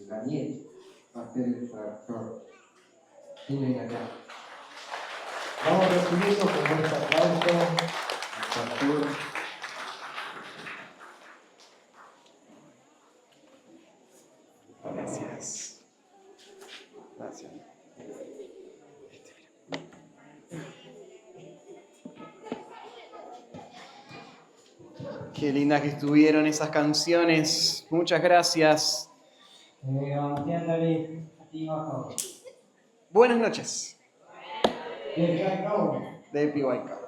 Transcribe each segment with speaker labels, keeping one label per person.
Speaker 1: la miel, hacer el tractor. Tienen acá. Vamos a recibirlo con este aplauso al pastor.
Speaker 2: Gracias. Gracias. Qué lindas que estuvieron esas canciones. Muchas gracias. Buenas noches. De Pihuayca.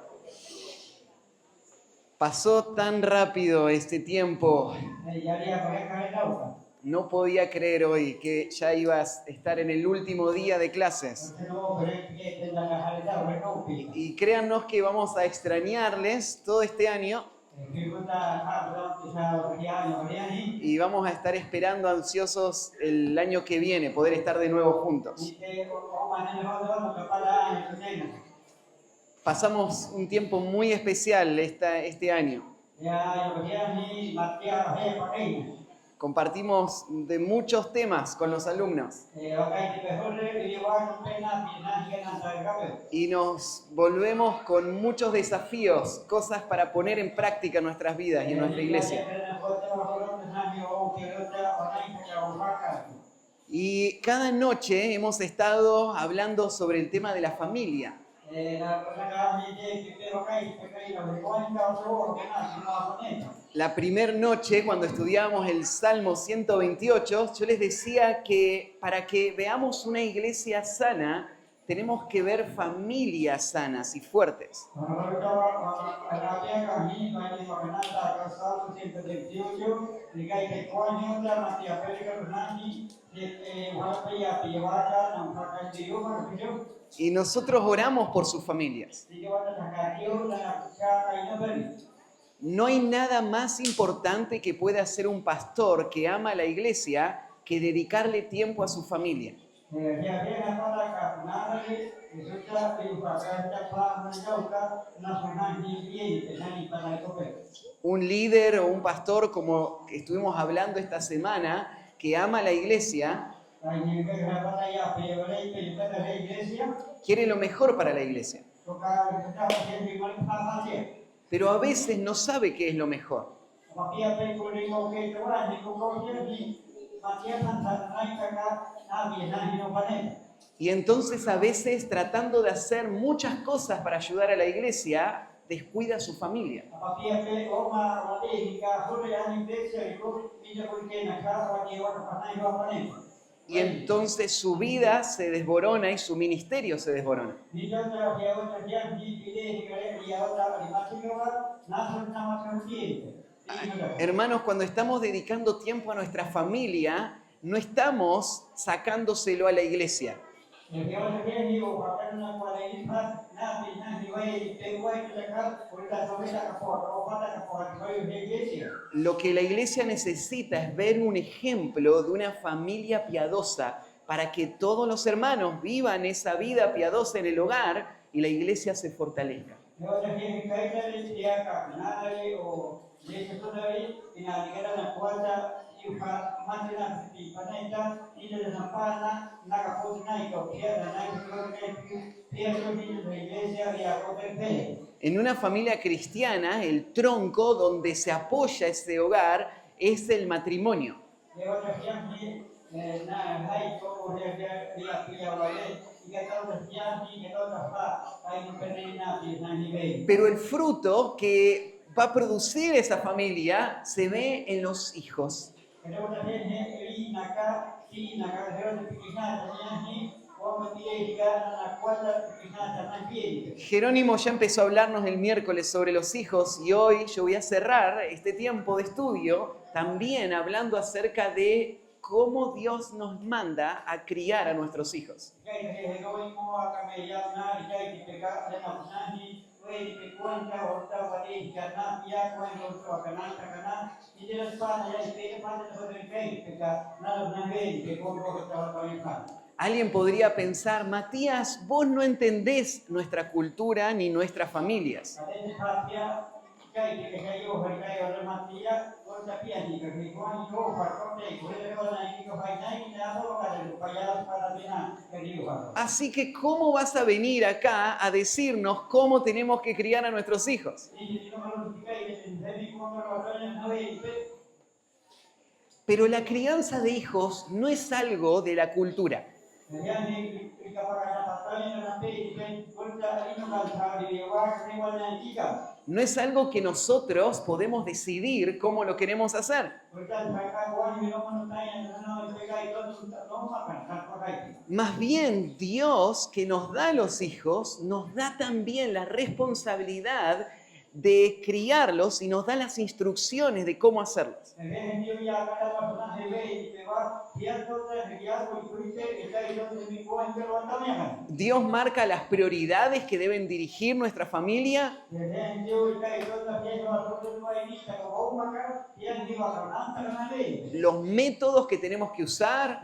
Speaker 2: Pasó tan rápido este tiempo. No podía creer hoy que ya ibas a estar en el último día de clases. Y créannos que vamos a extrañarles todo este año. Y vamos a estar esperando ansiosos el año que viene, poder estar de nuevo juntos. Pasamos un tiempo muy especial este año. Compartimos de muchos temas con los alumnos. Y nos volvemos con muchos desafíos, cosas para poner en práctica en nuestras vidas y en nuestra iglesia. Y cada noche hemos estado hablando sobre el tema de la familia. La primera noche, cuando estudiábamos el Salmo 128, yo les decía que para que veamos una iglesia sana, tenemos que ver familias sanas y fuertes. Y nosotros oramos por sus familias. No hay nada más importante que pueda hacer un pastor que ama a la iglesia que dedicarle tiempo a su familia. Un líder o un pastor, como que estuvimos hablando esta semana, que ama a la iglesia, quiere lo mejor para la iglesia. Pero a veces no sabe qué es lo mejor. Y entonces a veces, tratando de hacer muchas cosas para ayudar a la iglesia, descuida a su familia. Y entonces su vida se desborona y su ministerio se desborona. Hermanos, cuando estamos dedicando tiempo a nuestra familia, no estamos sacándoselo a la iglesia. Lo que la iglesia necesita es ver un ejemplo de una familia piadosa para que todos los hermanos vivan esa vida piadosa en el hogar y la iglesia se fortalezca. En una familia cristiana, el tronco donde se apoya ese hogar es el matrimonio. Pero el fruto que va a producir esa familia se ve en los hijos. Jerónimo ya empezó a hablarnos el miércoles sobre los hijos y hoy yo voy a cerrar este tiempo de estudio también hablando acerca de cómo Dios nos manda a criar a nuestros hijos. Alguien podría pensar, Matías, vos no entendés nuestra cultura ni nuestras familias. Así que, ¿cómo vas a venir acá a decirnos cómo tenemos que criar a nuestros hijos? Pero la crianza de hijos no es algo de la cultura. No es algo que nosotros podemos decidir cómo lo queremos hacer. Más bien, Dios que nos da a los hijos, nos da también la responsabilidad de criarlos y nos da las instrucciones de cómo hacerlos. Dios marca las prioridades que deben dirigir nuestra familia. Los métodos que tenemos que usar.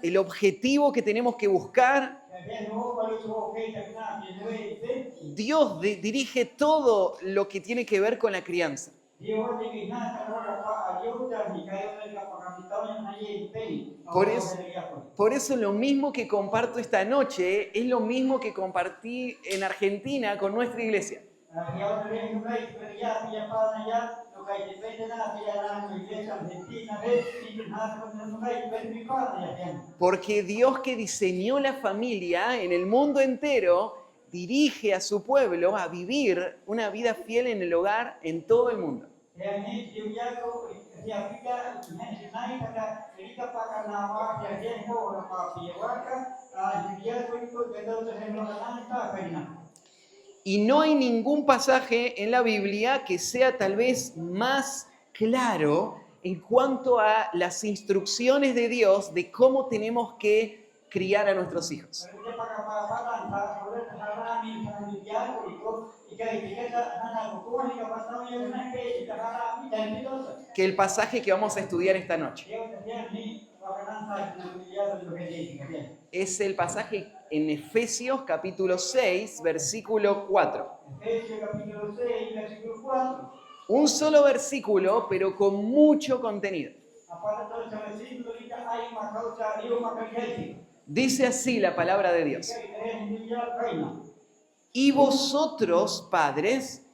Speaker 2: El objetivo que tenemos que buscar. Dios dirige todo lo que tiene que ver con la crianza. Por eso lo mismo que comparto esta noche es lo mismo que compartí en Argentina con nuestra iglesia. Porque Dios que diseñó la familia en el mundo entero dirige a su pueblo a vivir una vida fiel en el hogar en todo el mundo. Y no hay ningún pasaje en la Biblia que sea tal vez más claro en cuanto a las instrucciones de Dios de cómo tenemos que criar a nuestros hijos. Que el pasaje que vamos a estudiar esta noche. Es el pasaje en Efesios capítulo 6, versículo 4. Un solo versículo, pero con mucho contenido. Dice así la palabra de Dios. Y vosotros, padres,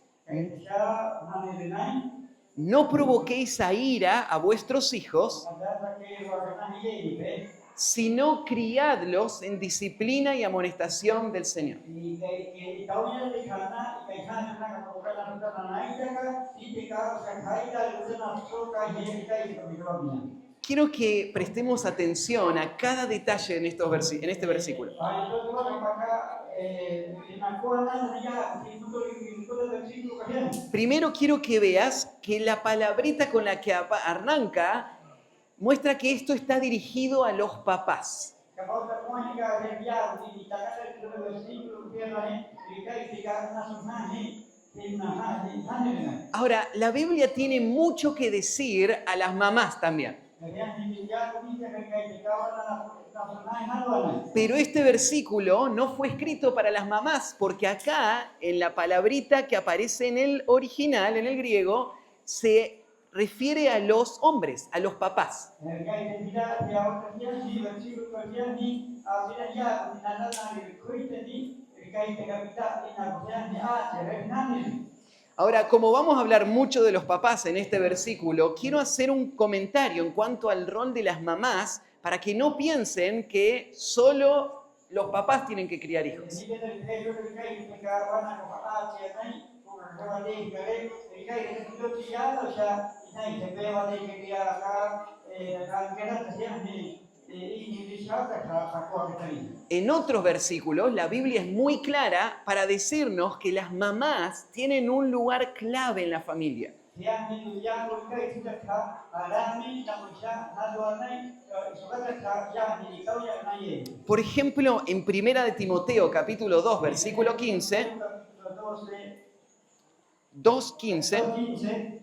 Speaker 2: no provoquéis a ira a vuestros hijos, sino criadlos en disciplina y amonestación del Señor. Quiero que prestemos atención a cada detalle en este versículo. Primero quiero que veas que la palabrita con la que arranca muestra que esto está dirigido a los papás. Ahora, la Biblia tiene mucho que decir a las mamás también. Pero este versículo no fue escrito para las mamás, porque acá, en la palabrita que aparece en el original, en el griego, se refiere a los hombres, a los papás. Ahora, como vamos a hablar mucho de los papás en este versículo, quiero hacer un comentario en cuanto al rol de las mamás para que no piensen que solo los papás tienen que criar hijos. En otros versículos, la Biblia es muy clara para decirnos que las mamás tienen un lugar clave en la familia. Por ejemplo, en 1 de Timoteo, capítulo 2, versículo 15, 2:15,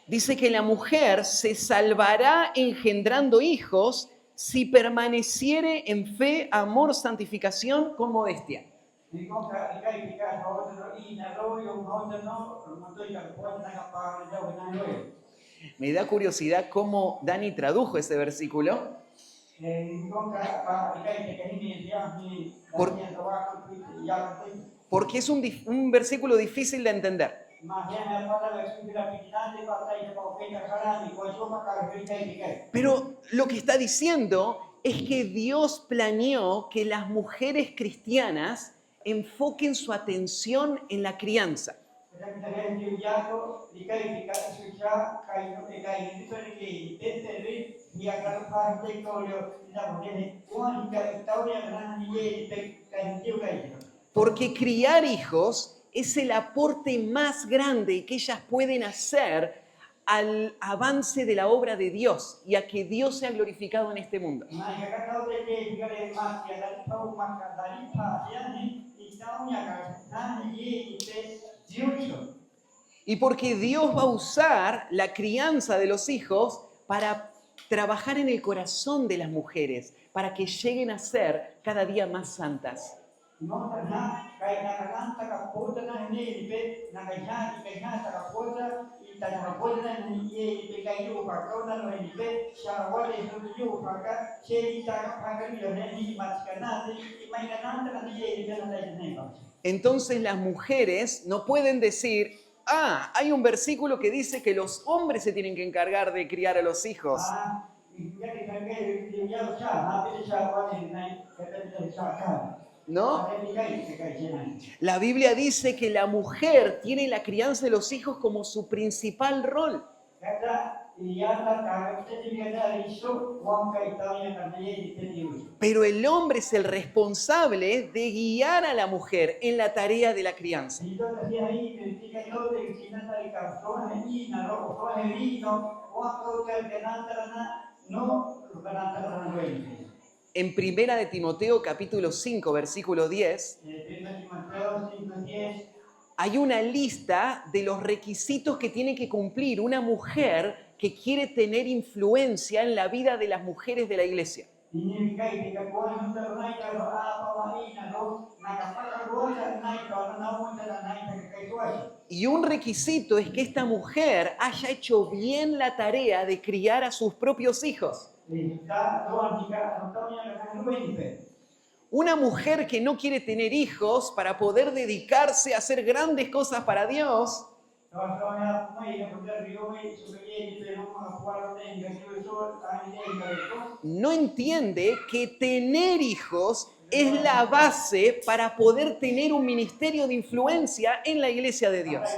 Speaker 2: dice que la mujer se salvará engendrando hijos si permaneciere en fe, amor, santificación con modestia. Me da curiosidad cómo Dani tradujo ese versículo, porque es un versículo difícil de entender. Pero lo que está diciendo es que Dios planeó que las mujeres cristianas enfoquen su atención en la crianza. Porque criar hijos es el aporte más grande que ellas pueden hacer al avance de la obra de Dios y a que Dios sea glorificado en este mundo. Y porque Dios va a usar la crianza de los hijos para trabajar en el corazón de las mujeres, para que lleguen a ser cada día más santas. Entonces las mujeres no pueden decir, hay un versículo que dice que los hombres se tienen que encargar de criar a los hijos. ¿No? La Biblia dice que la mujer tiene la crianza de los hijos como su principal rol. Pero el hombre es el responsable de guiar a la mujer en la tarea de la crianza. En Primera de Timoteo, capítulo 5, versículo 10, hay una lista de los requisitos que tiene que cumplir una mujer que quiere tener influencia en la vida de las mujeres de la iglesia. Y un requisito es que esta mujer haya hecho bien la tarea de criar a sus propios hijos. Una mujer que no quiere tener hijos para poder dedicarse a hacer grandes cosas para Dios, no entiende que tener hijos es la base para poder tener un ministerio de influencia en la iglesia de Dios.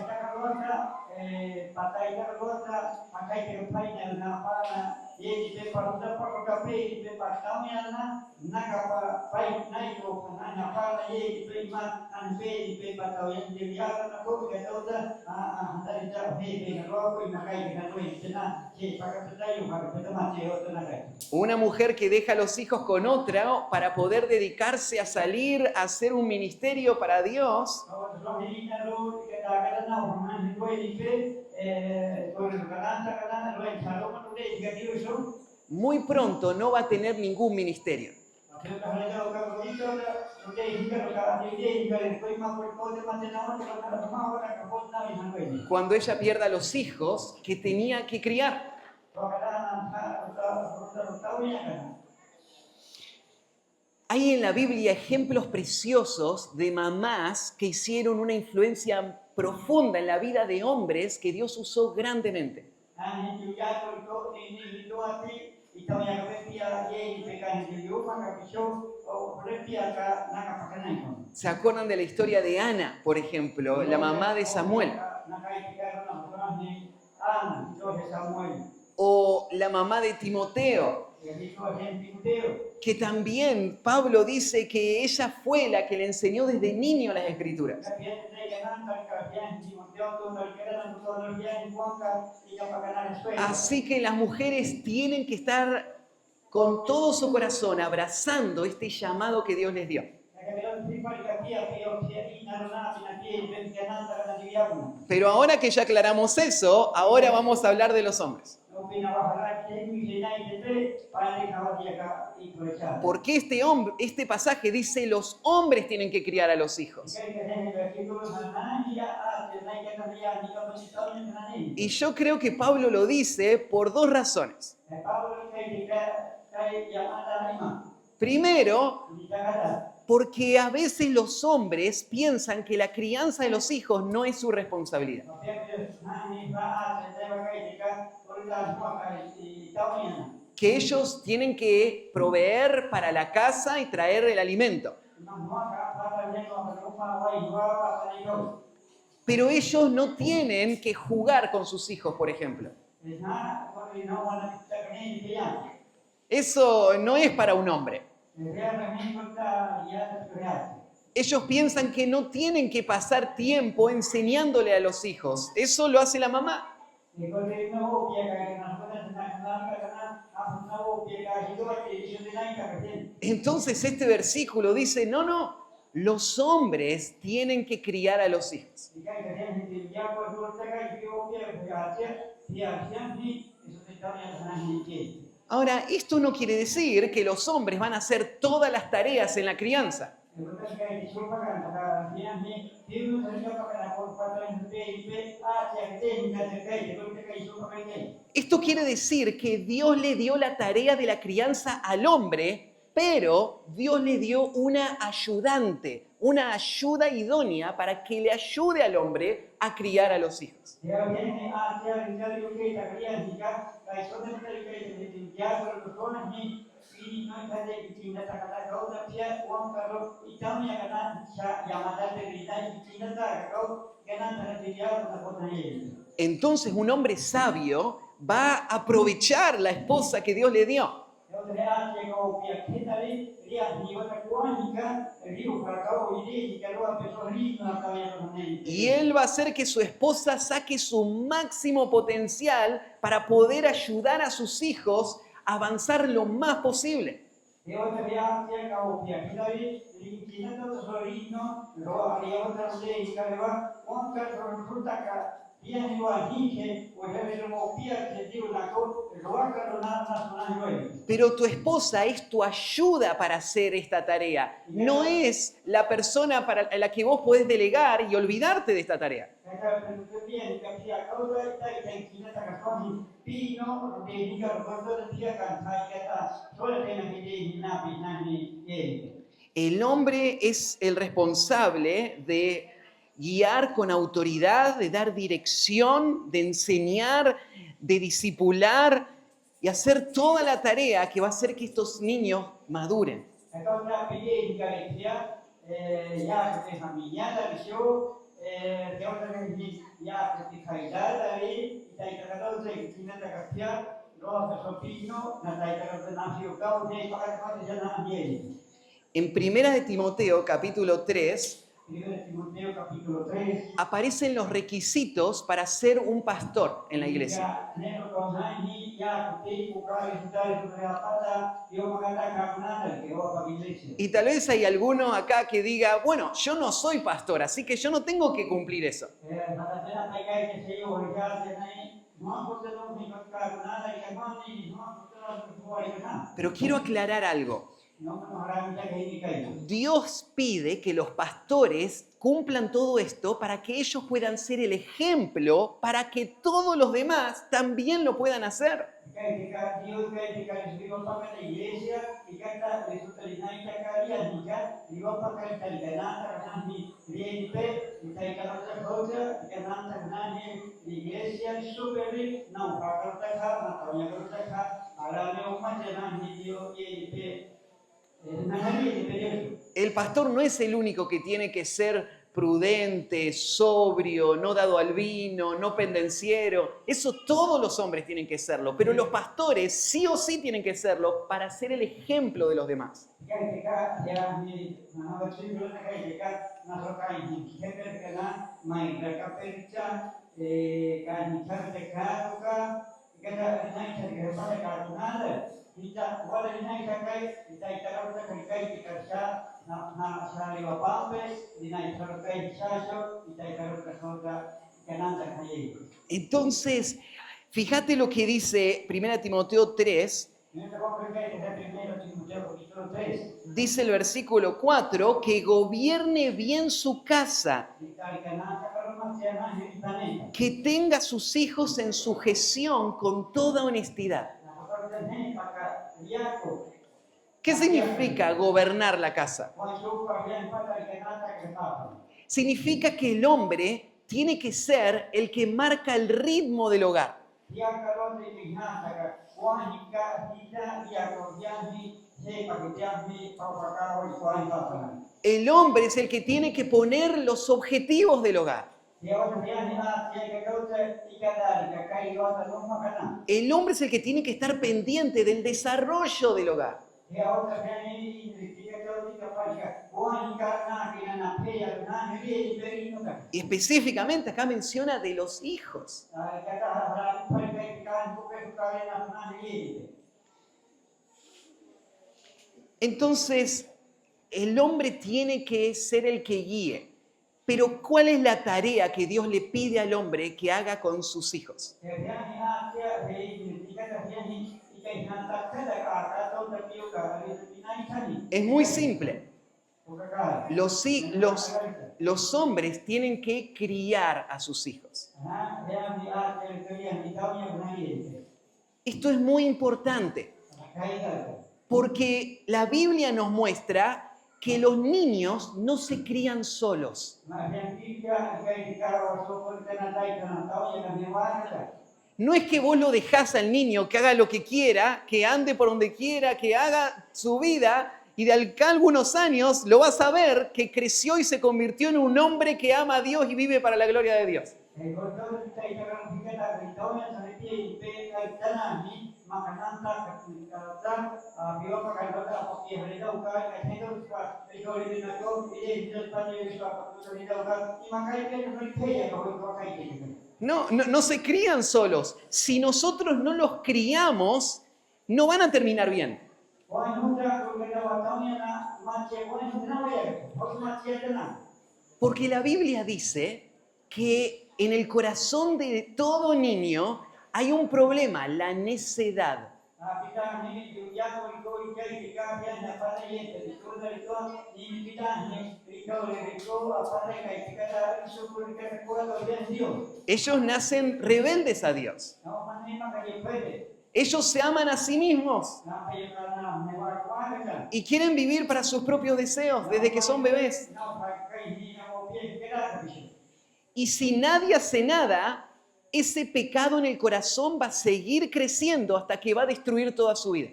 Speaker 2: Una mujer que deja a los hijos con otra para poder dedicarse a salir a hacer un ministerio para Dios, muy pronto no va a tener ningún ministerio. Cuando ella pierda a los hijos que tenía que criar. Hay en la Biblia ejemplos preciosos de mamás que hicieron una influencia profunda en la vida de hombres que Dios usó grandemente. ¿Se acuerdan de la historia de Ana, por ejemplo, la mamá de Samuel? O la mamá de Timoteo, que también Pablo dice que ella fue la que le enseñó desde niño las Escrituras. Así que las mujeres tienen que estar con todo su corazón abrazando este llamado que Dios les dio. Pero ahora que ya aclaramos eso, ahora vamos a hablar de los hombres. Porque este pasaje dice los hombres tienen que criar a los hijos. Y yo creo que Pablo lo dice por dos razones. Primero, porque a veces los hombres piensan que la crianza de los hijos no es su responsabilidad. Que ellos tienen que proveer para la casa y traer el alimento. Pero ellos no tienen que jugar con sus hijos, por ejemplo. Eso no es para un hombre. Ellos piensan que no tienen que pasar tiempo enseñándole a los hijos. Eso lo hace la mamá. Entonces este versículo dice, no, los hombres tienen que criar a los hijos. Ahora, esto no quiere decir que los hombres van a hacer todas las tareas en la crianza. Esto quiere decir que Dios le dio la tarea de la crianza al hombre, pero Dios le dio una ayudante, una ayuda idónea para que le ayude al hombre a criar a los hijos. Entonces un hombre sabio va a aprovechar la esposa que Dios le dio. Y él va a hacer que su esposa saque su máximo potencial para poder ayudar a sus hijos a avanzar lo más posible. Pero tu esposa es tu ayuda para hacer esta tarea. No es la persona para la que vos podés delegar y olvidarte de esta tarea. El hombre es el responsable de guiar con autoridad, de dar dirección, de enseñar, de discipular y hacer toda la tarea que va a hacer que estos niños maduren. En Primera de Timoteo, capítulo 3, aparecen los requisitos para ser un pastor en la iglesia. Y tal vez hay alguno acá que diga, bueno, yo no soy pastor, así que yo no tengo que cumplir eso. Pero quiero aclarar algo. Dios pide que los pastores cumplan todo esto para que ellos puedan ser el ejemplo para que todos los demás también lo puedan hacer. El pastor no es el único que tiene que ser prudente, sobrio, no dado al vino, no pendenciero. Eso todos los hombres tienen que serlo, pero los pastores sí o sí tienen que serlo para ser el ejemplo de los demás. Entonces, Fíjate lo que dice 1 Timoteo 3,
Speaker 3: Nel vostro vedete da 1 Timoteo capitolo 3,
Speaker 2: dice el versículo 4, que gobierne bien su casa,
Speaker 3: di caricanata per una azione di pianeta.
Speaker 2: que tenga a sus hijos en sujeción con toda honestidad.
Speaker 3: La cosa del ne paga Iaco.
Speaker 2: ¿Qué significa gobernar la casa?
Speaker 3: Poi dopo abbiamo fatto caricanata che fa.
Speaker 2: Significa que el hombre tiene que ser el que marca el ritmo del hogar.
Speaker 3: Iaco rotta di gnata che buonica vita Iaco viaggi se paghiamo proprio caro i 40.
Speaker 2: El hombre es el que tiene que poner los objetivos del hogar.
Speaker 3: E oggi viene a che cosa di cadere che io non magana.
Speaker 2: El hombre es el que tiene que estar pendiente del desarrollo del hogar.
Speaker 3: E oggi viene di che cosa di capace buonica che non appena non vedi per il no.
Speaker 2: Específicamente acá menciona de los hijos. Entonces, el hombre tiene que ser el que guíe. Pero ¿cuál es la tarea que Dios le pide al hombre que haga con sus hijos? Es muy simple. Los hombres tienen que criar a sus hijos. Esto es muy importante porque la Biblia nos muestra que los niños no se crían solos. No es que vos lo dejás al niño que haga lo que quiera, que ande por donde quiera, que haga su vida y de acá a algunos años lo vas a ver que creció y se convirtió en un hombre que ama a Dios y vive para la gloria de Dios. No se crían solos. Si nosotros no los criamos, no van a terminar bien. Porque la Biblia dice que en el corazón de todo niño hay un problema, la necedad. Ellos nacen rebeldes a Dios. Ellos se aman a sí mismos y quieren vivir para sus propios deseos desde que son bebés. Y si nadie hace nada, ese pecado en el corazón va a seguir creciendo hasta que va a destruir toda su vida.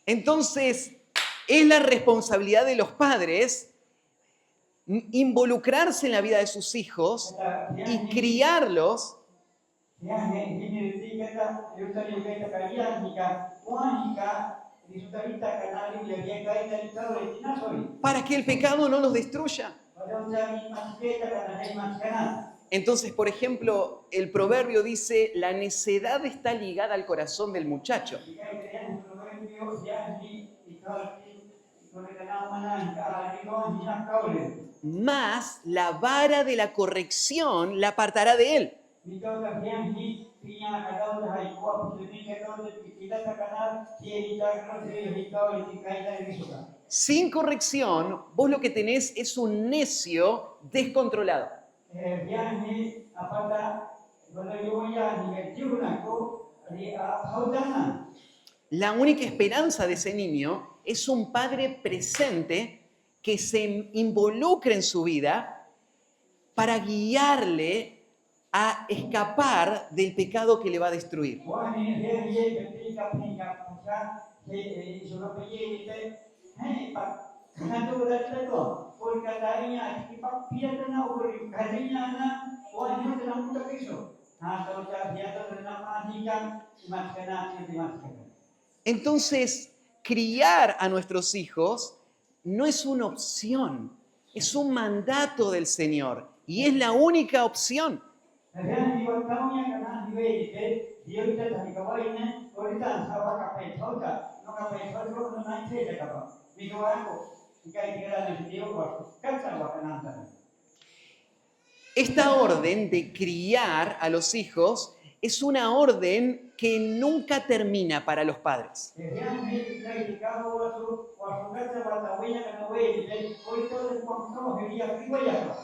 Speaker 2: Entonces, es la responsabilidad de los padres involucrarse en la vida de sus hijos y criarlos para que el pecado no los destruya. Entonces, por ejemplo, el proverbio dice, la necedad está ligada al corazón del muchacho. Mas la vara de la corrección la apartará de él. Sin corrección, vos lo que tenés es un necio descontrolado. La única esperanza de ese niño es un padre presente que se involucre en su vida para guiarle a escapar del pecado que le va a destruir. Entonces, criar a nuestros hijos no es una opción, es un mandato del Señor y es la única opción. Esta orden de criar a los hijos es una orden que nunca termina para los padres.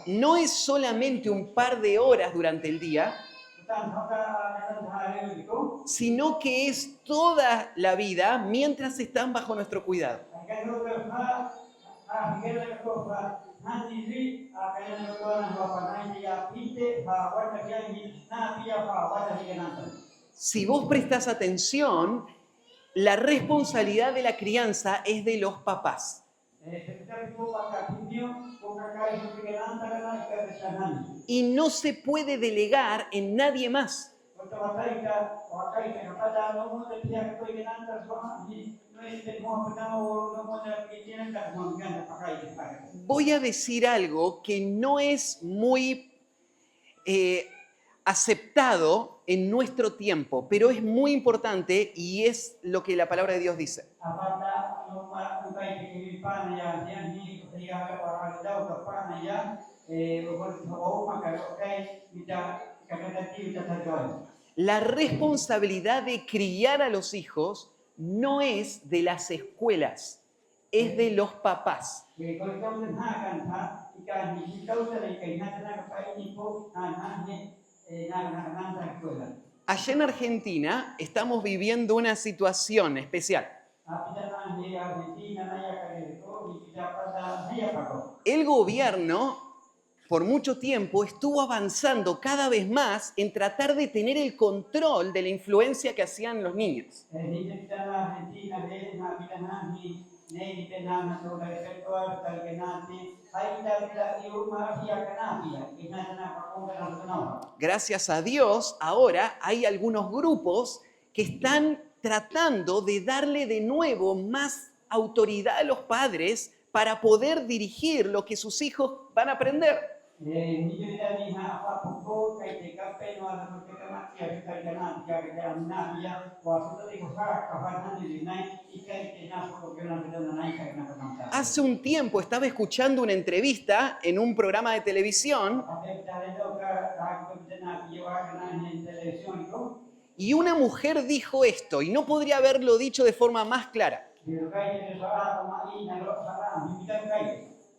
Speaker 2: No es solamente un par de horas durante el día, sino que es toda la vida mientras están bajo nuestro cuidado. Si vos prestás atención, la responsabilidad de la crianza es de los papás. Y no se puede delegar en nadie más. Voy a decir algo que no es muy aceptado en nuestro tiempo, pero es muy importante y es lo que la palabra de Dios dice. La responsabilidad de criar a los hijos no es de las escuelas, es de los papás. Allá en Argentina estamos viviendo una situación especial. El gobierno por mucho tiempo estuvo avanzando cada vez más en tratar de tener el control de la influencia que hacían los niños. Gracias a Dios, ahora hay algunos grupos que están tratando de darle de nuevo más autoridad a los padres para poder dirigir lo que sus hijos van a aprender. Hace un tiempo estaba escuchando una entrevista en un programa de televisión y una mujer dijo esto, y no podría haberlo dicho de forma más clara.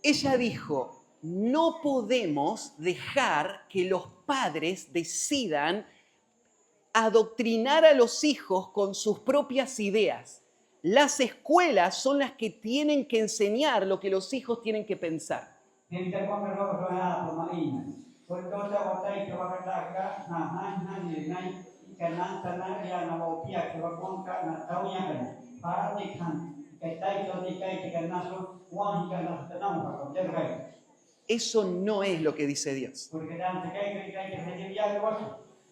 Speaker 2: Ella dijo, no podemos dejar que los padres decidan adoctrinar a los hijos con sus propias ideas. Las escuelas son las que tienen que enseñar lo que los hijos tienen que pensar. Eso no es lo que dice Dios.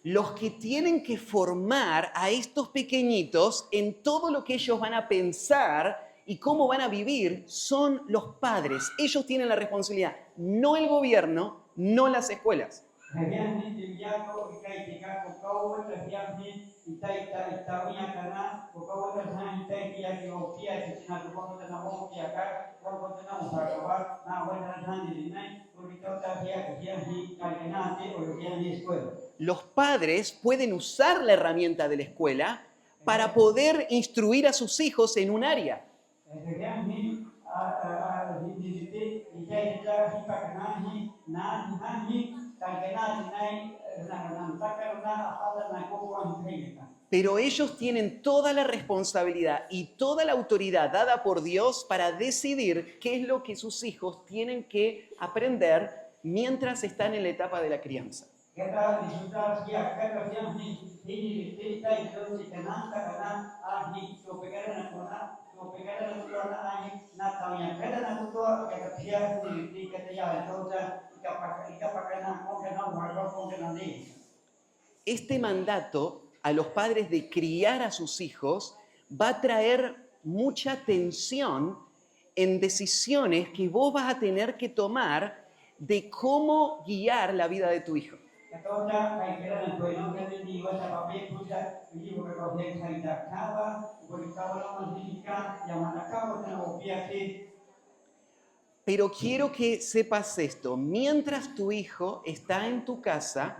Speaker 2: Los que tienen que formar a estos pequeñitos en todo lo que ellos van a pensar y cómo van a vivir son los padres. Ellos tienen la responsabilidad, no el gobierno, no las escuelas. Los padres pueden usar la herramienta de la escuela para poder instruir a sus hijos en un área. Pero ellos tienen toda la responsabilidad y toda la autoridad dada por Dios para decidir qué es lo que sus hijos tienen que aprender mientras están en la etapa de la crianza. Este mandato a los padres de criar a sus hijos va a traer mucha tensión en decisiones que vos vas a tener que tomar de cómo guiar la vida de tu hijo. Pero quiero que sepas esto, mientras tu hijo está en tu casa,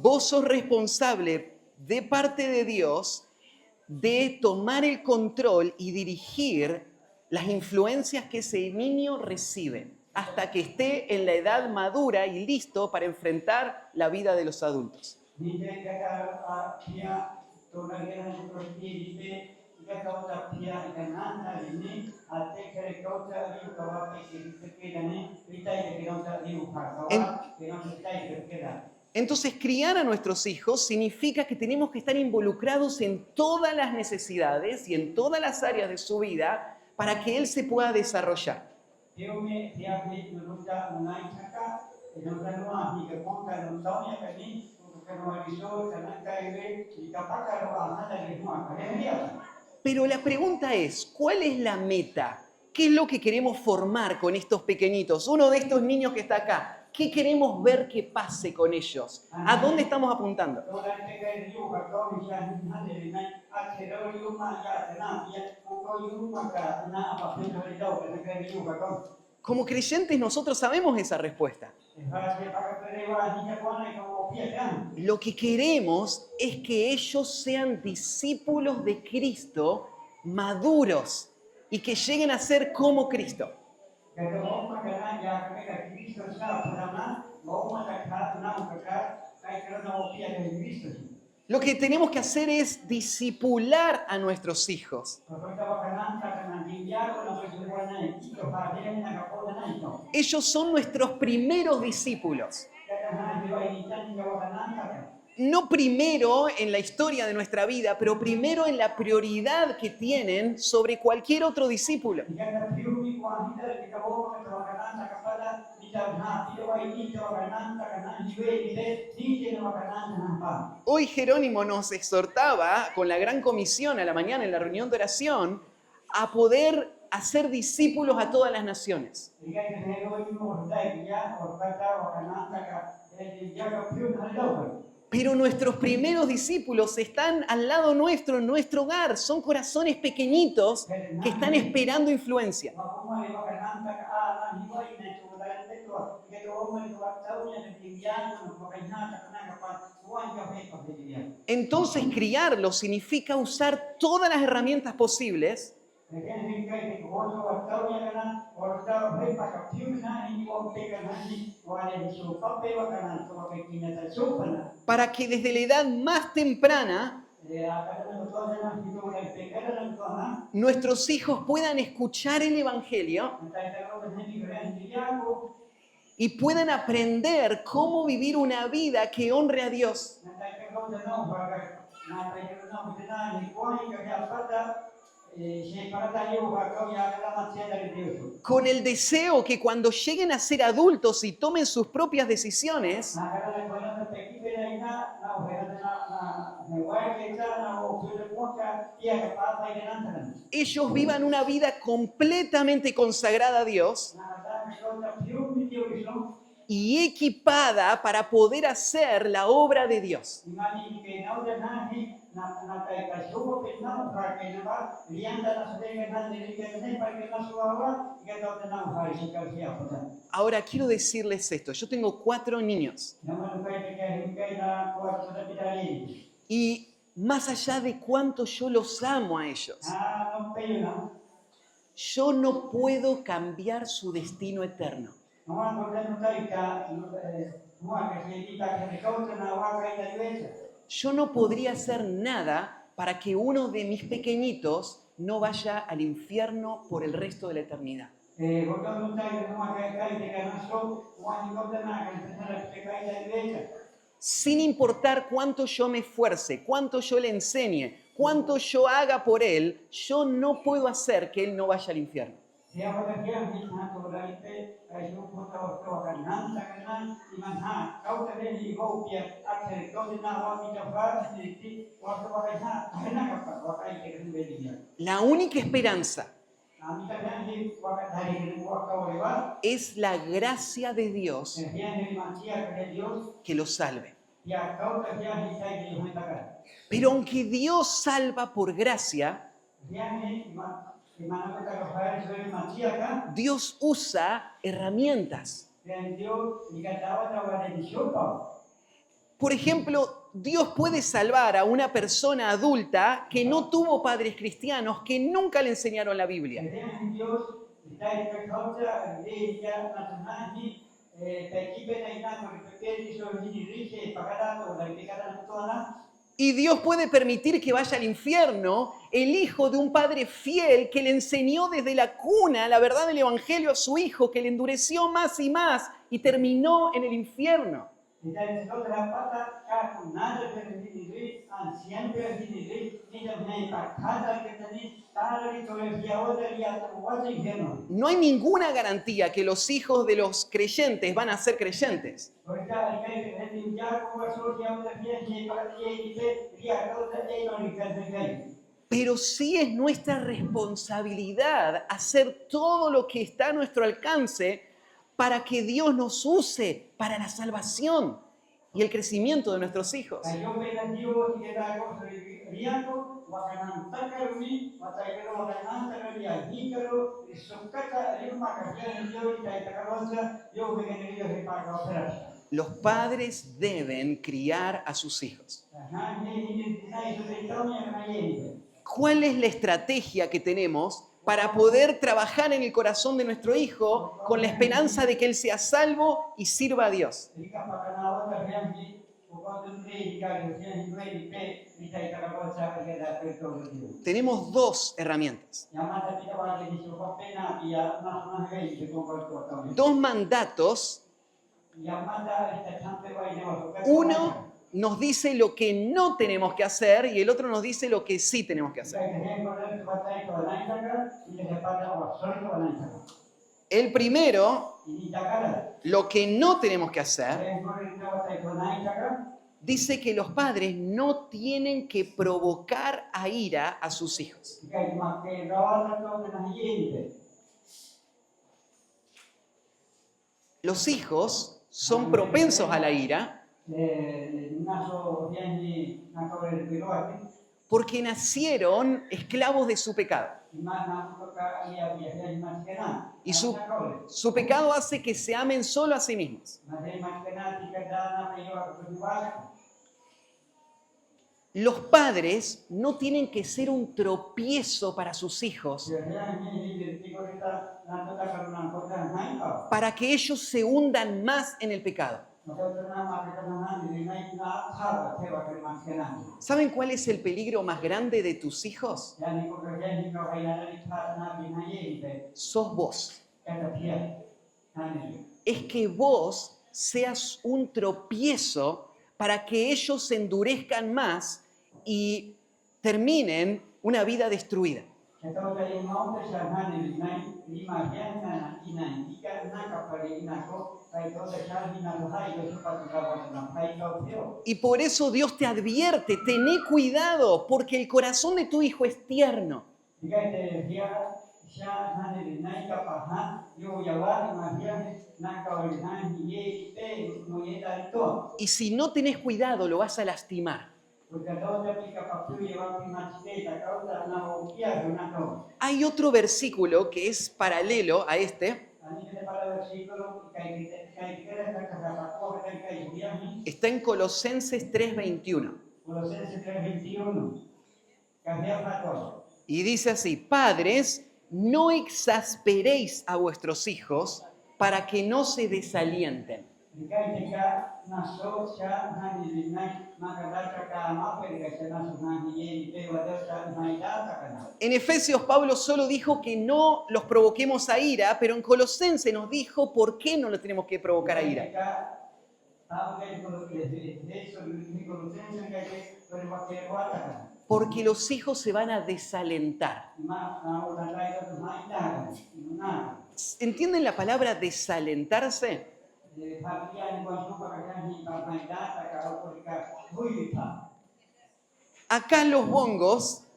Speaker 2: vos sos responsable de parte de Dios de tomar el control y dirigir las influencias que ese niño recibe hasta que esté en la edad madura y listo para enfrentar la vida de los adultos. Entonces, criar a nuestros hijos significa que tenemos que estar involucrados en todas las necesidades y en todas las áreas de su vida para que él se pueda desarrollar. Pero la pregunta es, ¿cuál es la meta? ¿Qué es lo que queremos formar con estos pequeñitos? Uno de estos niños que está acá, ¿qué queremos ver que pase con ellos? ¿A dónde estamos apuntando? Como creyentes nosotros sabemos esa respuesta. Lo que queremos es que ellos sean discípulos de Cristo, maduros, y que lleguen a ser como Cristo. Lo que tenemos que hacer es discipular a nuestros hijos. Ellos son nuestros primeros discípulos. No primero en la historia de nuestra vida, pero primero en la prioridad que tienen sobre cualquier otro discípulo. Hoy Jerónimo nos exhortaba con la gran comisión a la mañana en la reunión de oración a poder hacer discípulos a todas las naciones. Pero nuestros primeros discípulos están al lado nuestro, en nuestro hogar. Son corazones pequeñitos que están esperando influencia. Entonces, criarlos significa usar todas las herramientas posibles para que desde la edad más temprana nuestros hijos puedan escuchar el Evangelio y puedan aprender cómo vivir una vida que honre a Dios. Con el deseo que cuando lleguen a ser adultos y tomen sus propias decisiones, ellos vivan una vida completamente consagrada a Dios y equipada para poder hacer la obra de Dios. Ahora quiero decirles esto, yo tengo 4 niños y más allá de cuánto yo los amo a ellos, yo no puedo cambiar su destino eterno. Yo no podría hacer nada para que uno de mis pequeñitos no vaya al infierno por el resto de la eternidad. Sin importar cuánto yo me esfuerce, cuánto yo le enseñe, cuánto yo haga por él, yo no puedo hacer que él no vaya al infierno. La única esperanza es la gracia de Dios que los salve. Pero aunque Dios salva por gracia,
Speaker 3: di mana kita kafir sebagai manusia kan,
Speaker 2: Dios usa herramientas.
Speaker 3: dan Dios dikatakan ada di syurga.
Speaker 2: Por ejemplo, Dios puede salvar a una persona adulta que no tuvo padres cristianos, que nunca le enseñaron la Biblia.
Speaker 3: Kemudian Dios kita kerja dia nasional equipe na ina con el so ni riche pagada o la picada toda.
Speaker 2: Y Dios puede permitir que vaya al infierno el hijo de un padre fiel que le enseñó desde la cuna la verdad del Evangelio a su hijo, que le endureció más y más y terminó en el infierno.
Speaker 3: Dan saudara pata ka nada berdiri siempre berdiri tidak naik kata kita ni tadi kalau dia ada lihat wajib heno.
Speaker 2: No hay ninguna garantía que los hijos de los creyentes van a ser creyentes.
Speaker 3: Mereka ini dia kuasa dia ada dia ni pada dia kalau dia no dikerjakan.
Speaker 2: Pero sí es nuestra responsabilidad hacer todo lo que está a nuestro alcance para que Dios nos use para la salvación y el crecimiento de nuestros hijos.
Speaker 3: Yo peda Dios kita ko riako wakanan takaruni wataikero wakanan takaria hikero sukata lima kajian Dios kita takarwasa yo begini Dios repaka operas.
Speaker 2: Los padres deben criar a sus hijos. ¿Cuál es la estrategia que tenemos para poder trabajar en el corazón de nuestro hijo con la esperanza de que él sea salvo y sirva a Dios? Tenemos dos herramientas, dos mandatos. Uno nos dice lo que no tenemos que hacer y el otro nos dice lo que sí tenemos que hacer. El primero, lo que no tenemos que hacer, dice que los padres no tienen que provocar a ira a sus hijos. Los hijos son propensos a la ira porque nacieron esclavos de su pecado. Y su pecado hace que se amen solo a sí mismos. Los padres no tienen que ser un tropiezo para sus hijos, para que ellos se hundan más en el pecado. ¿Saben cuál es el peligro más grande de tus hijos? Sos vos. Es que vos seas un tropiezo para que ellos se endurezcan más y terminen una vida destruida. Y por eso Dios te advierte, tené cuidado, porque el corazón de tu hijo es tierno. Y si no tenés cuidado, lo vas a lastimar. Hay otro versículo que es paralelo a este. Está en Colosenses 3:21. Y dice así: padres, no exasperéis a vuestros hijos para que no se desalienten. En Efesios Pablo solo dijo que no los provoquemos a ira, pero en Colosenses nos dijo por qué no los tenemos que provocar a ira. Porque los hijos se van a desalentar. ¿Entienden la palabra desalentarse? Acá los bongos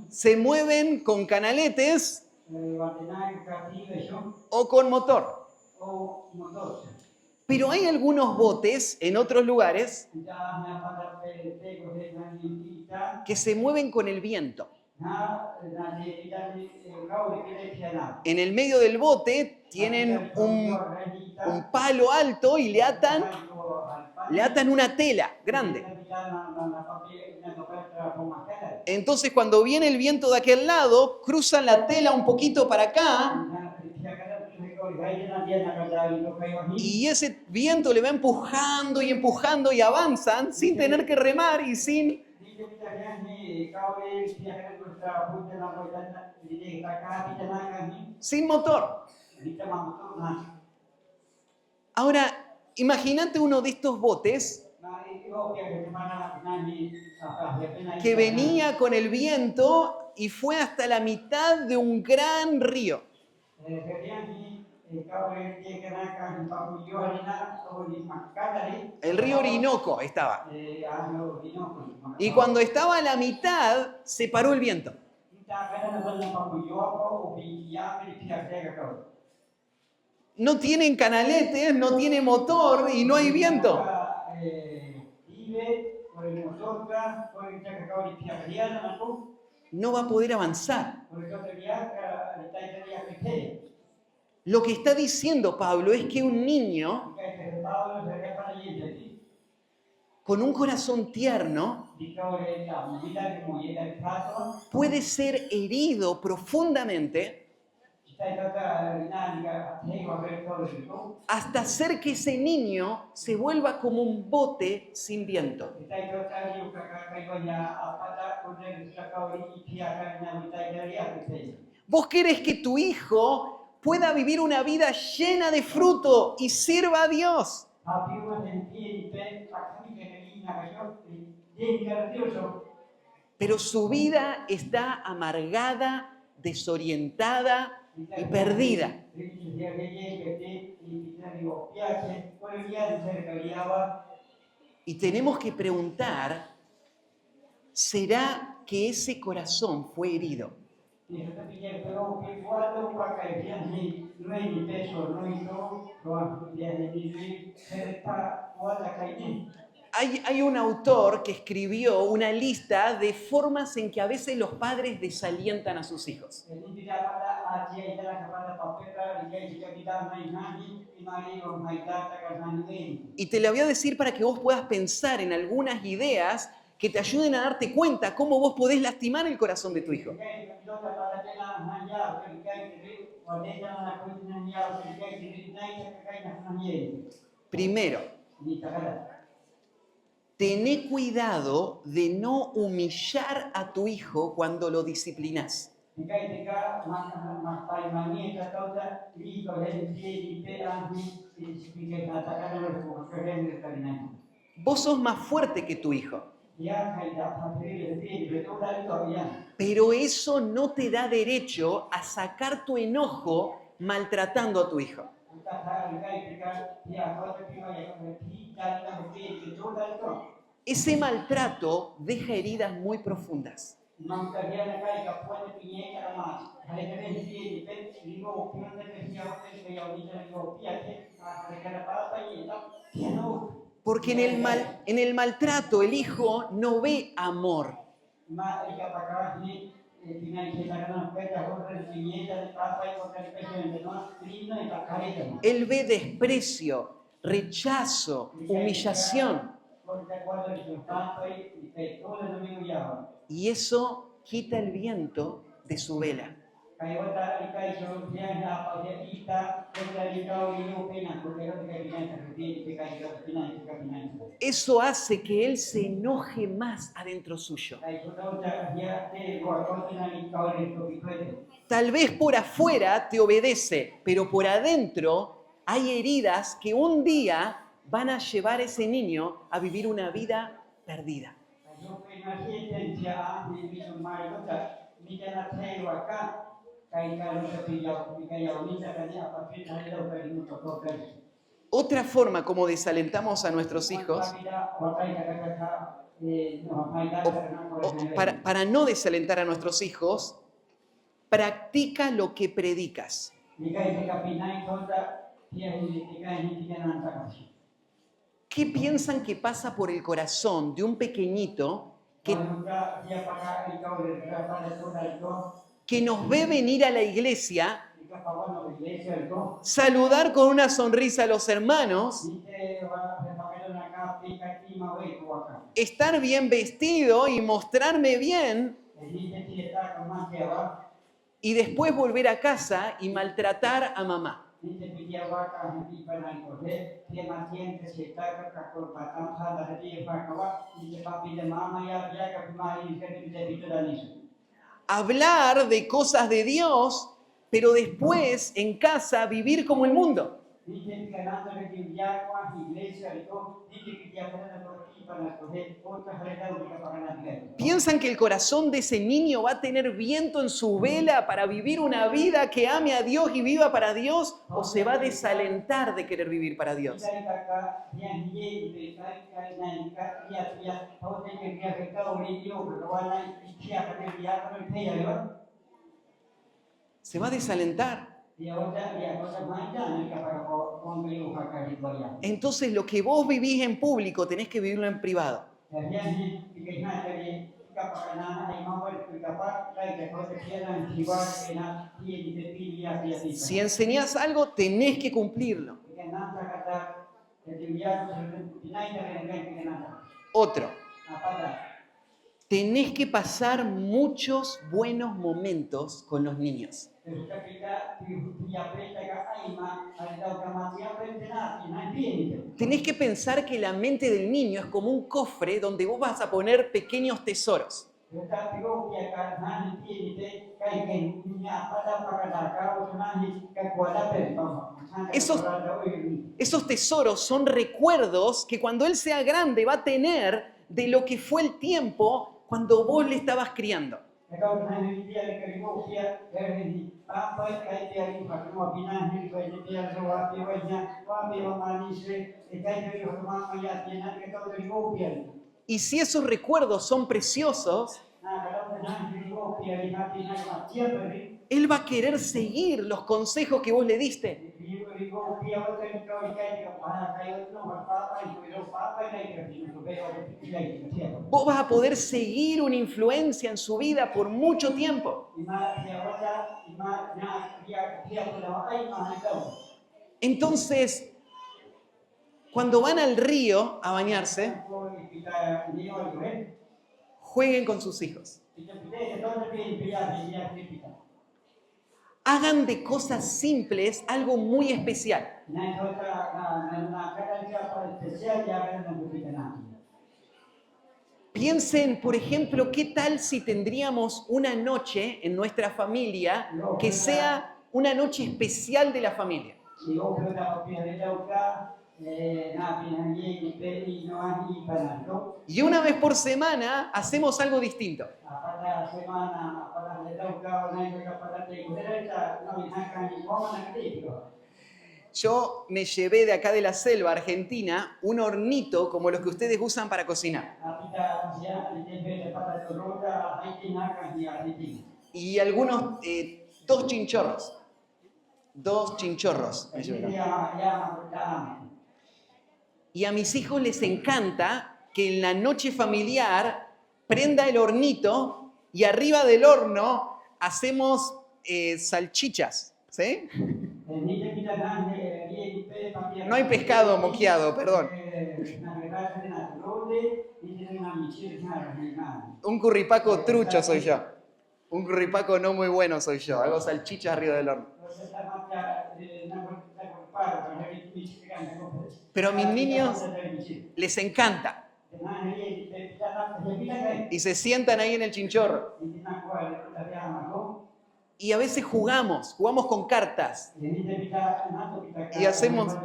Speaker 2: se mueven con canaletes o con motor. Pero hay algunos botes en otros lugares que se mueven con el viento. En el medio del bote tienen un palo alto y le atan una tela grande. Entonces cuando viene el viento de aquel lado, cruzan la tela un poquito para acá y ese viento le va empujando y avanzan sin tener que remar y sin motor. Ahora, imagínate uno de estos botes que venía con el viento y fue hasta la mitad de un gran río. El río Orinoco estaba. Y cuando estaba a la mitad, se paró el viento. No tienen canaletes, no tiene motor y no hay viento. No va a poder avanzar. Lo que está diciendo Pablo es que un niño con un corazón tierno puede ser herido profundamente hasta hacer que ese niño se vuelva como un bote sin viento. Vos querés que tu hijo pueda vivir una vida llena de fruto y sirva a Dios. Pero su vida está amargada, desorientada y perdida. Y tenemos que preguntar, ¿será que ese corazón fue herido? Hay un autor que escribió una lista de formas en que a veces los padres desalientan a sus hijos. Y te la voy a decir para que vos puedas pensar en algunas ideas que te ayuden a darte cuenta cómo vos podés lastimar el corazón de tu hijo. Primero, tené cuidado de no humillar a tu hijo cuando lo disciplinás. Vos sos más fuerte que tu hijo. Pero eso no te da derecho a sacar tu enojo maltratando a tu hijo. Ese maltrato deja heridas muy profundas. Porque en el maltrato el hijo no ve amor. Él ve desprecio, rechazo, humillación. Y eso quita el viento de su vela. Eso hace que él se enoje más adentro suyo. Tal vez por afuera te obedece, pero por adentro hay heridas que un día van a llevar a ese niño a vivir una vida perdida. Otra forma como desalentamos a nuestros hijos, para no desalentar a nuestros hijos, practica lo que predicas. ¿Qué piensan que pasa por el corazón de un pequeñito que,
Speaker 3: juga dia pakai ikau pada sudah itu
Speaker 2: que nos ve venir a la iglesia,
Speaker 3: jika kawan orang Malaysia itu
Speaker 2: saludar con una sonrisa a los hermanos,
Speaker 3: kita pakai nak kaki mau itu akan.
Speaker 2: estar bien vestido y mostrarme bien,
Speaker 3: Jadi kita kemana dia
Speaker 2: y después volver a casa y maltratar a mamá.
Speaker 3: Ini dia akan di panai kode dia masih kita kakor patang salah dia kawan di papi de mama ya dia kemari kita itu dan itu.
Speaker 2: Hablar de cosas de Dios, pero después en casa vivir como el mundo.
Speaker 3: Ini kenapa dia kuah iglesia itu dia pernah pergi panai kode untuk hari itu kita pernah dia.
Speaker 2: ¿Piensan que el corazón de ese niño va a tener viento en su vela para vivir una vida que ame a Dios y viva para Dios? ¿O se va a desalentar de querer vivir para Dios? Se va a desalentar. Entonces lo que vos vivís en público tenés que vivirlo en privado. Si enseñás algo, tenés que cumplirlo. Otro, tenés que pasar muchos buenos momentos con los niños. Tenés que pensar que la mente del niño es como un cofre donde vos vas a poner pequeños tesoros. Esos tesoros son recuerdos que cuando él sea grande va a tener de lo que fue el tiempo cuando vos le estabas criando. Y si esos recuerdos son preciosos, él va a querer seguir los consejos que vos le diste. Vos vas a poder seguir una influencia en su vida por mucho tiempo. Entonces, cuando van al río a bañarse, jueguen con sus hijos. Hagan de cosas simples algo muy especial. Piensen, por ejemplo, ¿qué tal si tendríamos una noche en nuestra familia que sea una noche especial de la familia? Y una vez por semana hacemos algo distinto. Yo me llevé de acá de la selva, Argentina, un hornito como los que ustedes usan para cocinar. Y algunos, 2 chinchorros. 2 chinchorros me llevé. Y a mis hijos les encanta que en la noche familiar prenda el hornito y arriba del horno hacemos salchichas, ¿sí? No hay pescado moqueado, perdón. Un curripaco trucho soy yo. Un curripaco no muy bueno soy yo. Hago salchichas arriba del horno. Pero a mis niños les encanta. Y se sientan ahí en el chinchorro. Y a veces jugamos con cartas. Y hacemos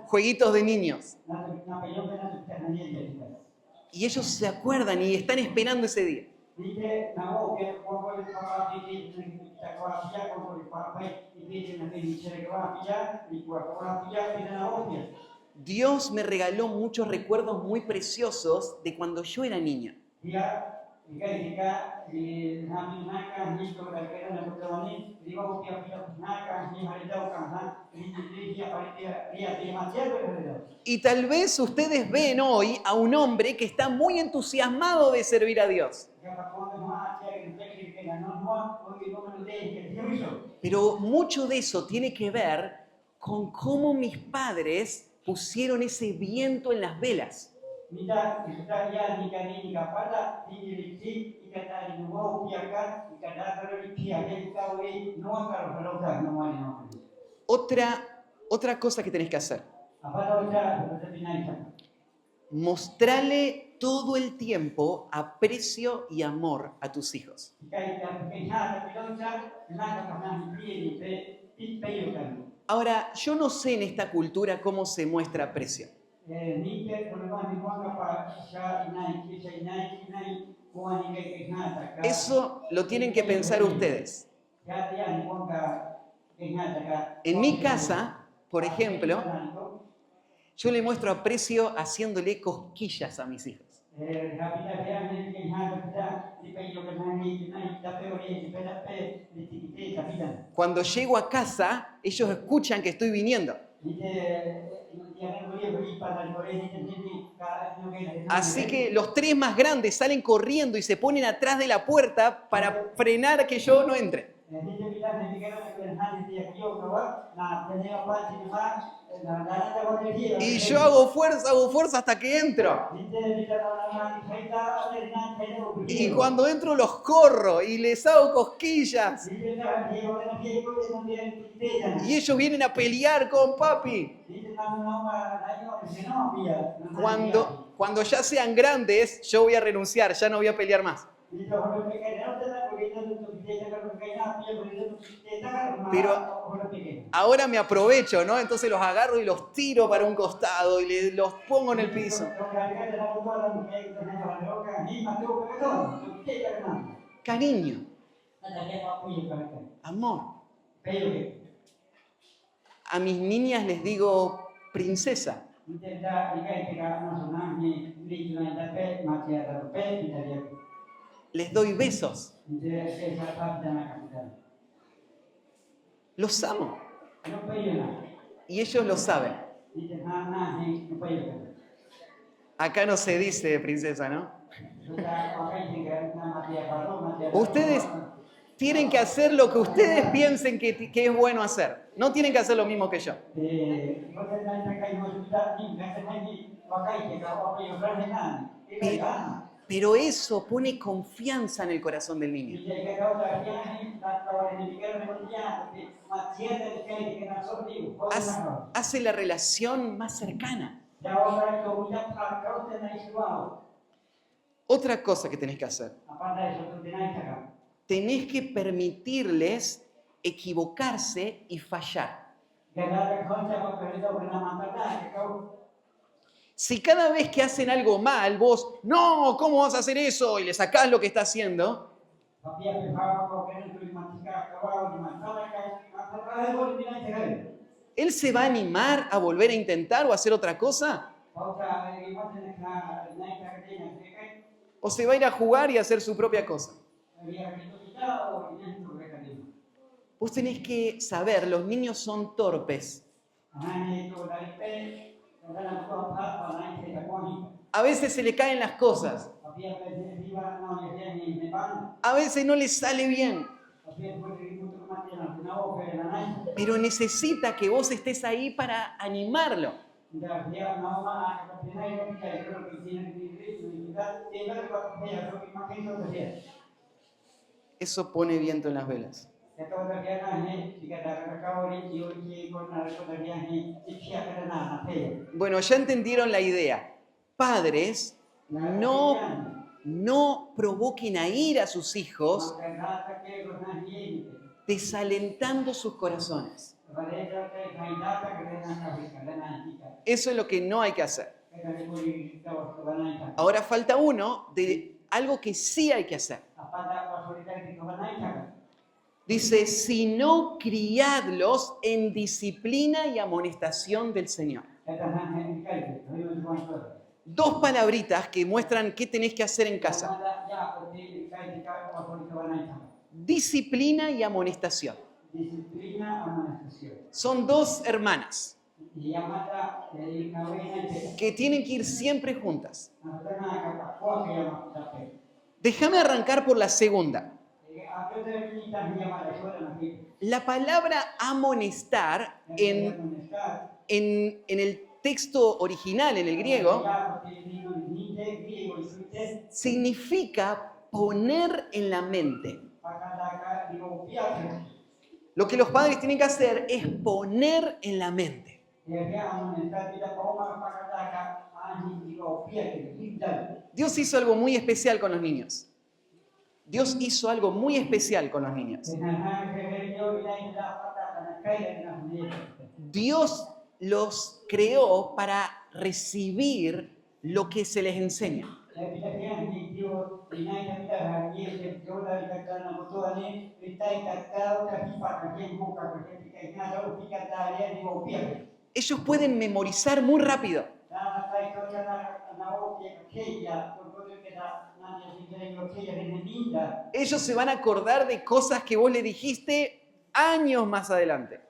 Speaker 2: jueguitos de niños. Y ellos se acuerdan y están esperando ese día. Dios me regaló muchos recuerdos muy preciosos de cuando yo era niña. Y tal vez ustedes ven hoy a un hombre que está muy entusiasmado de servir a Dios. Pero mucho de eso tiene que ver con cómo mis padres pusieron ese viento en las velas. Otra cosa que tenés que hacer. Mostrarle todo el tiempo aprecio y amor a tus hijos. Ahora, yo no sé en esta cultura cómo se muestra aprecio. Eso lo tienen que pensar ustedes. En mi casa, por ejemplo, yo le muestro aprecio haciéndole cosquillas a mis hijos. Cuando llego a casa, ellos escuchan que estoy viniendo. Así que los 3 más grandes salen corriendo y se ponen atrás de la puerta para frenar que yo no entre. Y yo hago fuerza hasta que entro. Y cuando entro los corro y les hago cosquillas. Y ellos vienen a pelear con papi. Cuando ya sean grandes, yo voy a renunciar, ya no voy a pelear más. Pero ahora me aprovecho, ¿no? Entonces los agarro y los tiro para un costado y los pongo en el piso. Cariño. Amor. A mis niñas les digo princesa. Les doy besos. Los amo. Y ellos lo saben. Acá no se dice princesa, ¿no? Ustedes tienen que hacer lo que ustedes piensen que es bueno hacer. No tienen que hacer lo mismo que yo. Pero eso pone confianza en el corazón del niño. Hace la relación más cercana. Otra cosa que tenés que hacer. Tenés que permitirles equivocarse y fallar. Si cada vez que hacen algo mal, vos, no, ¿cómo vas a hacer eso? Y le sacás lo que está haciendo, ¿él se va a animar a volver a intentar o a hacer otra cosa? ¿O se va a ir a jugar y a hacer su propia cosa? Vos tenés que saber, los niños son torpes. A veces se le caen las cosas. A veces no les sale bien. Pero necesita que vos estés ahí para animarlo. Eso pone viento en las velas. Bueno, ya entendieron la idea. Padres, no provoquen a ira a sus hijos desalentando sus corazones. Eso es lo que no hay que hacer. Ahora falta uno de algo que sí hay que hacer. Dice, sino criadlos en disciplina y amonestación del Señor. 2 palabritas que muestran qué tenés que hacer en casa. Disciplina y amonestación. Son dos hermanas
Speaker 3: Yamata kawin ite.
Speaker 2: que tienen que ir siempre juntas.
Speaker 3: Natana kapakwa yamata.
Speaker 2: Déjame arrancar por la segunda.
Speaker 3: Aku terminita yamata suara nanti.
Speaker 2: La palabra amonestar en el texto original, en el griego, significa poner en la mente. Lo que los padres tienen que hacer es poner en la mente. Dios hizo algo muy especial con los niños. Dios hizo algo muy especial con los niños. Dios los creó para recibir lo que se les enseña. Ellos pueden memorizar muy rápido. Ellos se van a acordar de cosas que vos le dijiste años más adelante.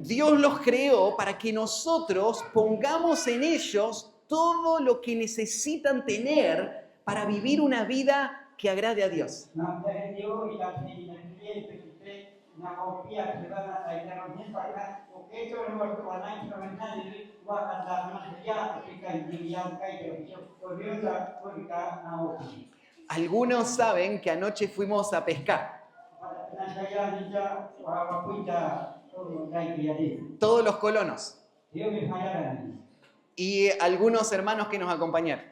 Speaker 2: Dios los creó para que nosotros pongamos en ellos todo lo que necesitan tener para vivir una vida que agrade a Dios. Algunos saben que anoche fuimos a pescar. Todos los colonos. Y algunos hermanos que nos acompañaron.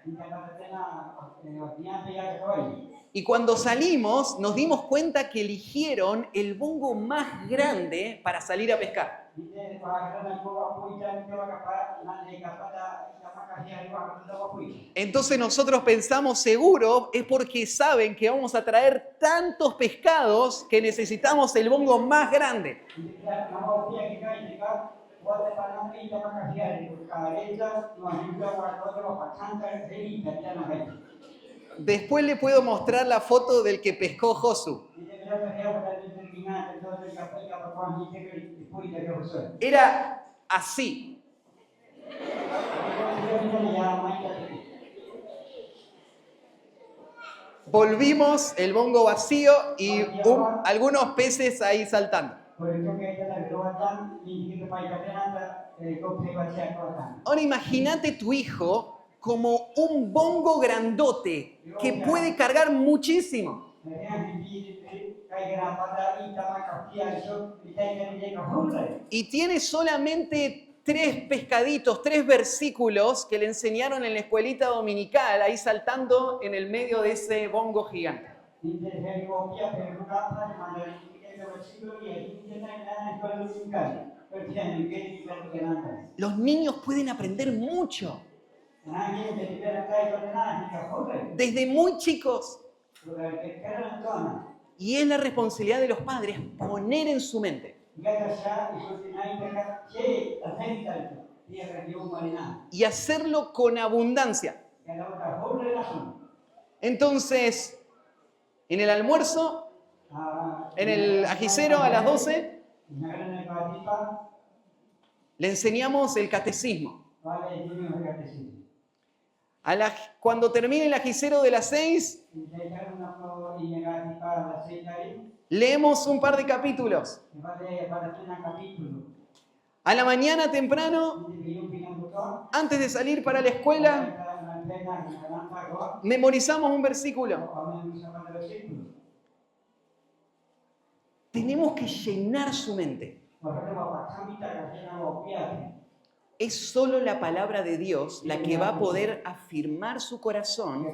Speaker 2: Y cuando salimos, nos dimos cuenta que eligieron el bongo más grande para salir a pescar. Entonces nosotros pensamos, seguro, es porque saben que vamos a traer tantos pescados que necesitamos el bongo más grande. Después le puedo mostrar la foto del que pescó Josu. Era así. Volvimos, el bongo vacío y algunos peces ahí saltando. Ahora imagínate tu hijo como un bongo grandote que puede cargar muchísimo. Y tiene solamente 3 pescaditos, 3 versículos que le enseñaron en la escuelita dominical, ahí saltando en el medio de ese bongo gigante. Los niños pueden aprender mucho. Desde muy chicos. Y es la responsabilidad de los padres poner en su mente. Y hacerlo con abundancia. Entonces, en el almuerzo, en el ajicero a las 12, le enseñamos el catecismo. Cuando termine el ajicero de las 6, leemos un par de capítulos. A la mañana temprano, antes de salir para la escuela, memorizamos un versículo. Tenemos que llenar su mente. Es solo la palabra de Dios la que va a poder afirmar su corazón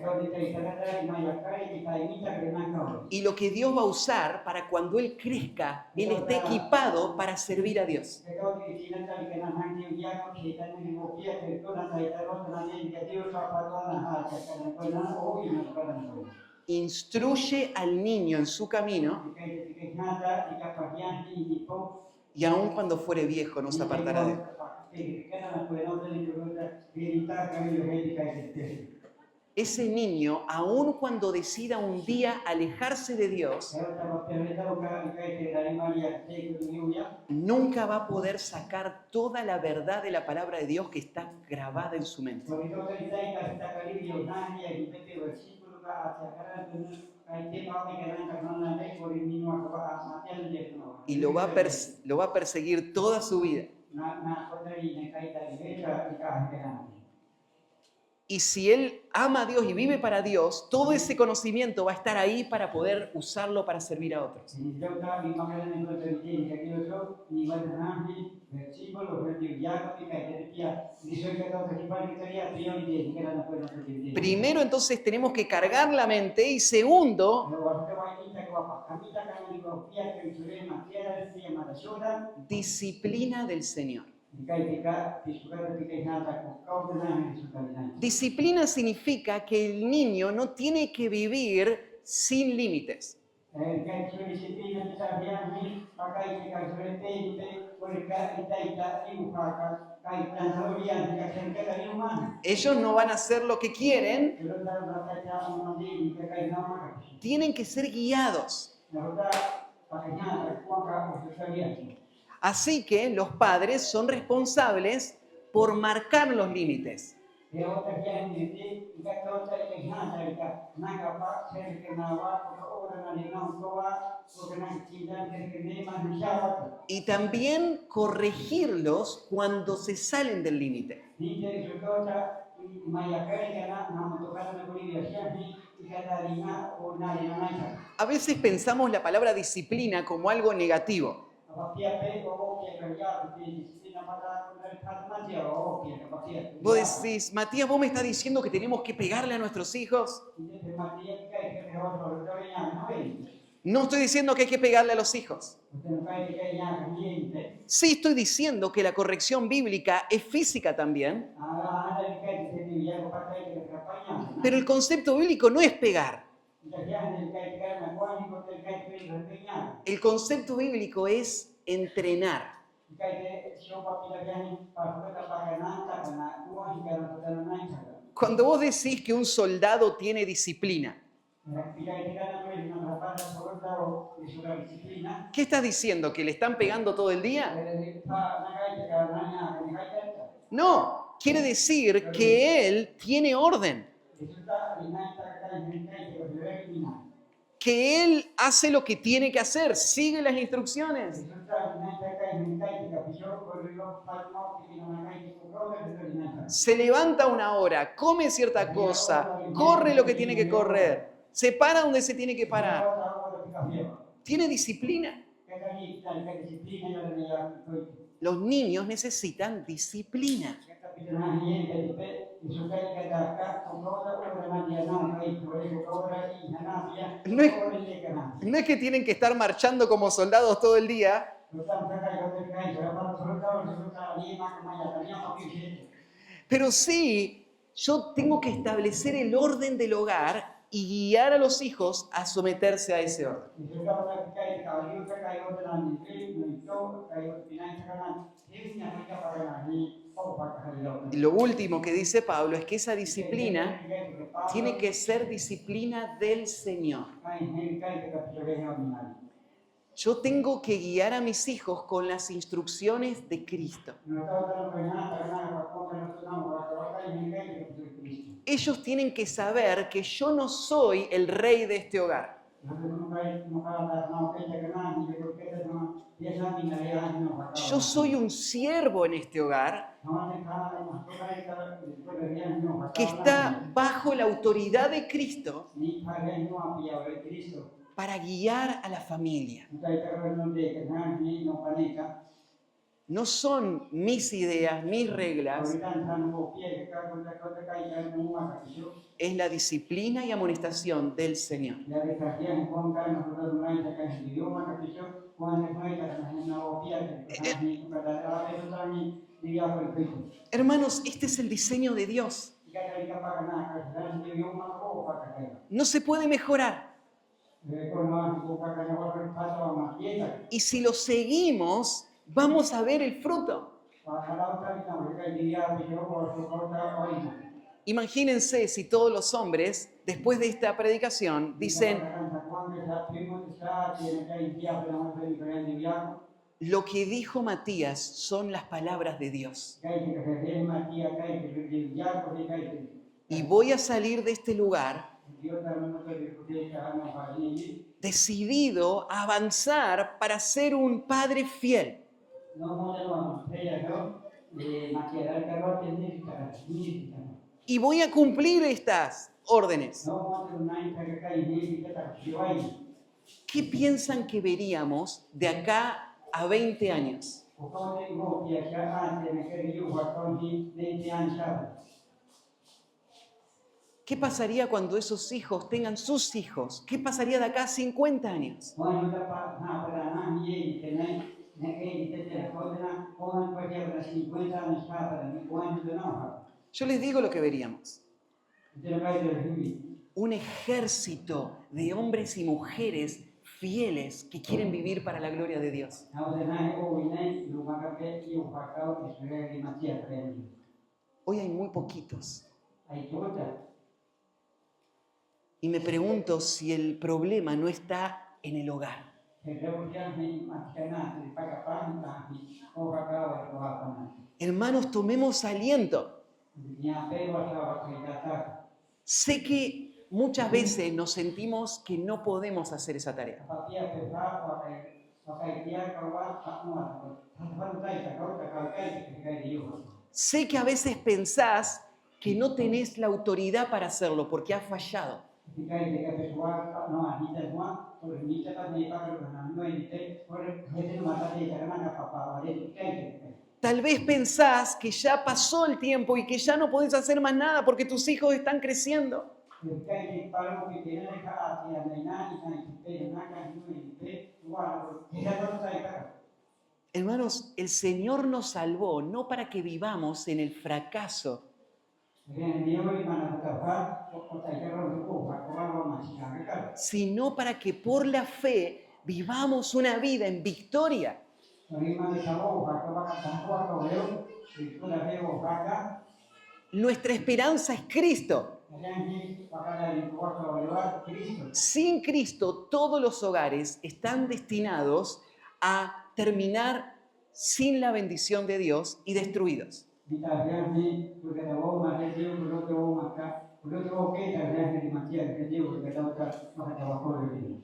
Speaker 2: y lo que Dios va a usar para cuando Él crezca, Él esté equipado para servir a Dios. Instruye al niño en su camino y aun cuando fuere viejo no se apartará de él. ese niño, aun cuando decida un día alejarse de Dios, nunca va a poder sacar toda la verdad de la palabra de Dios que está grabada en su mente. Y lo va a perseguir toda su vida. Y si él ama a Dios y vive para Dios, todo ese conocimiento va a estar ahí para poder usarlo para servir a otros. Primero, entonces, tenemos que cargar la mente y segundo, disciplina del Señor. Disciplina significa que el niño no tiene que vivir sin límites. Ellos no van a hacer lo que quieren, tienen que ser guiados. Así que los padres son responsables por marcar los límites. Y también corregirlos cuando se salen del límite. A veces pensamos la palabra disciplina como algo negativo. Vos decís, Matías, ¿vos me estás diciendo que tenemos que pegarle a nuestros hijos? No estoy diciendo que hay que pegarle a los hijos. Sí estoy diciendo que la corrección bíblica es física también. Pero el concepto bíblico no es pegar. El concepto bíblico es entrenar. Cuando vos decís que un soldado tiene disciplina, ¿qué estás diciendo? ¿Que le están pegando todo el día? No, quiere decir que él tiene orden. Que él hace lo que tiene que hacer, sigue las instrucciones. Se levanta una hora, come cierta cosa, corre lo que tiene que correr, se para donde se tiene que parar. Tiene disciplina. Los niños necesitan disciplina. No es que tienen que estar marchando como soldados todo el día. Pero sí, yo tengo que establecer el orden del hogar y guiar a los hijos a someterse a ese orden. Lo último que dice Pablo es que esa disciplina tiene que ser disciplina del Señor. Yo tengo que guiar a mis hijos con las instrucciones de Cristo. Ellos tienen que saber que yo no soy el rey de este hogar. Yo soy un siervo en este hogar que está bajo la autoridad de Cristo para guiar a la familia. No son mis ideas, mis reglas. Es la disciplina y amonestación del Señor. Hermanos, este es el diseño de Dios. No se puede mejorar. Y si lo seguimos, vamos a ver el fruto. Imagínense si todos los hombres, después de esta predicación, dicen, lo que dijo Matías son las palabras de Dios. Y voy a salir de este lugar decidido a avanzar para ser un padre fiel. Y voy a cumplir estas órdenes. ¿Qué piensan que veríamos de acá a 20 años? ¿Qué pasaría cuando esos hijos tengan sus hijos? ¿Qué pasaría de acá a 50 años? Yo les digo lo que veríamos. Un ejército de hombres y mujeres fieles que quieren vivir para la gloria de Dios. Hoy hay muy poquitos. Y me pregunto si el problema no está en el hogar. Hermanos, tomemos aliento. Sé que muchas veces nos sentimos que no podemos hacer esa tarea. Sé que a veces pensás que no tenés la autoridad para hacerlo porque has fallado. Tal vez pensás que ya pasó el tiempo y que ya no podés hacer más nada porque tus hijos están creciendo. Hermanos, el Señor nos salvó no para que vivamos en el fracaso, sino para que por la fe vivamos una vida en victoria. Nuestra esperanza es Cristo. Sin Cristo, todos los hogares están destinados a terminar sin la bendición de Dios y destruidos.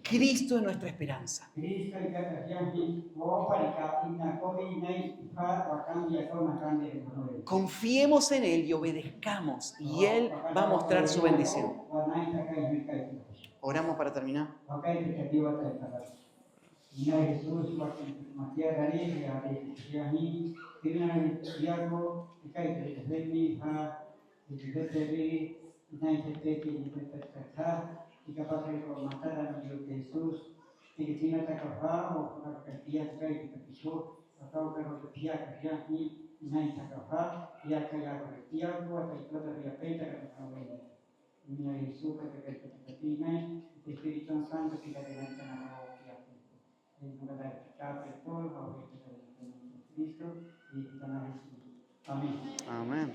Speaker 2: Cristo es nuestra esperanza. Confiemos en Él y obedezcamos, y Él va a mostrar su bendición. Oramos para terminar. Amén.